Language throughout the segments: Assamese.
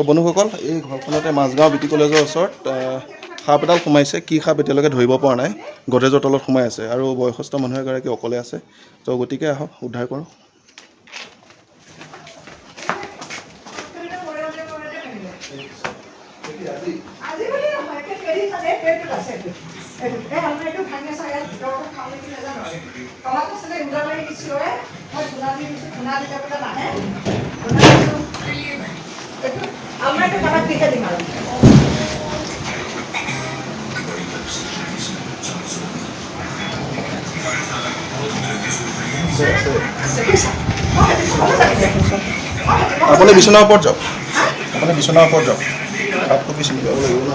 বন্ধুসকল, এই ঘৰখনতে মাজগাঁও বিটি কলেজৰ ওচৰত সাপ এডাল সোমাইছে। কি সাপ এতিয়ালৈকে ধৰিব পৰা নাই। গডৰেজৰ তলত সোমাই আছে আৰু বয়সস্থ মানুহ এগৰাকী অকলে আছে। তো গতিকে আহক উদ্ধাৰ কৰোঁ। আপুনি বিচনাৰ ওপৰত যাওক। আপুনি বিচনাৰ ওপৰত যাওক। সাপটো পিছি যাব লাগিব ন।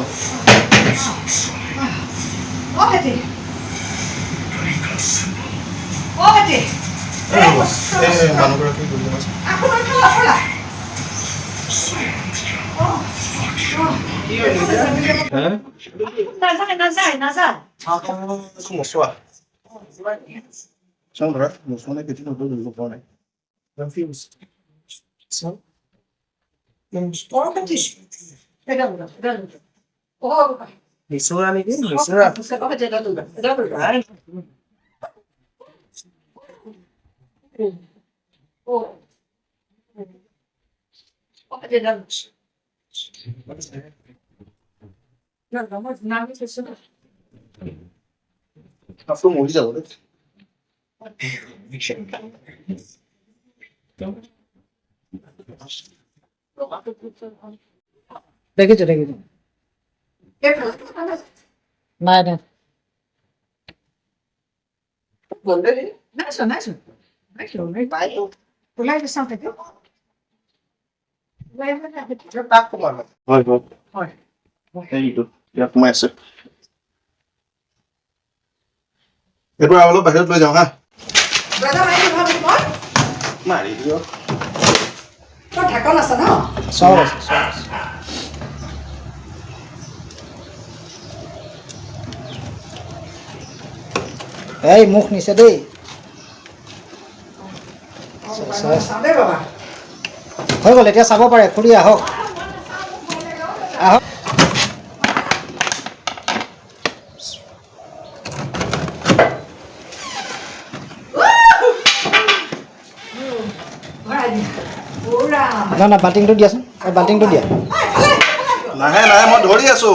মানুহগৰাকী মচোৱা চাওঁ ধৰা মচোৱা কেতিয়া ধৰিব পৰা নাই। Misura নেকি? সাপটো মৰি যাব দেই। দেখিছো নাই ইয়াত সোমাই আছে। এইটো অলপ বাহিৰত লৈ যাওঁ হা। মাৰি দিয়ক। ঢাকন আছে ন? চব আছে। এই মুখ নিছে দেই। হৈ গ'ল, এতিয়া চাব পাৰে। খুৰী আহক আহক। না বাল্টিংটো দিয়াচোন। বাল্টিংটো দিয়া। নাহে মই ধৰি আছো।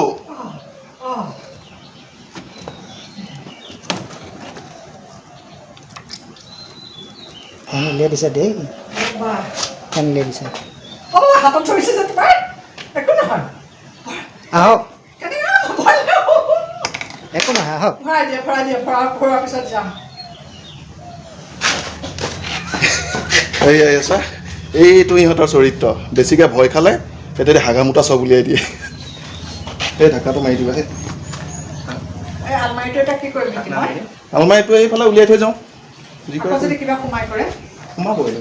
পানী উলিয়াই দিছে দেই। পানী উলিয়াই দিছে। আহক, একো নহয় আহক। আছা এইটো ইহঁতৰ চৰিত্ৰ। বেছিকৈ ভয় খালে তেতিয়া হাগামোটা চব উলিয়াই দিয়ে। সেই ঢাকাটো মাৰি দিবা। সেই আলমাৰিটো এইফালে উলিয়াই থৈ যাওঁ। সোমাবই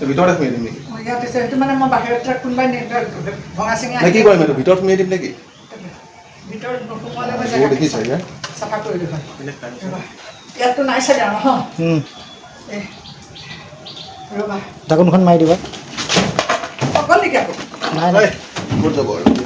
ভিতৰতে সোমাই দিম নেকি? কি কৰিম এইটো ভিতৰত সোমাই দিম নেকি? দেখিছা ঢাকোনখন মাৰি দিবা। নাই ক'ত যাব আৰু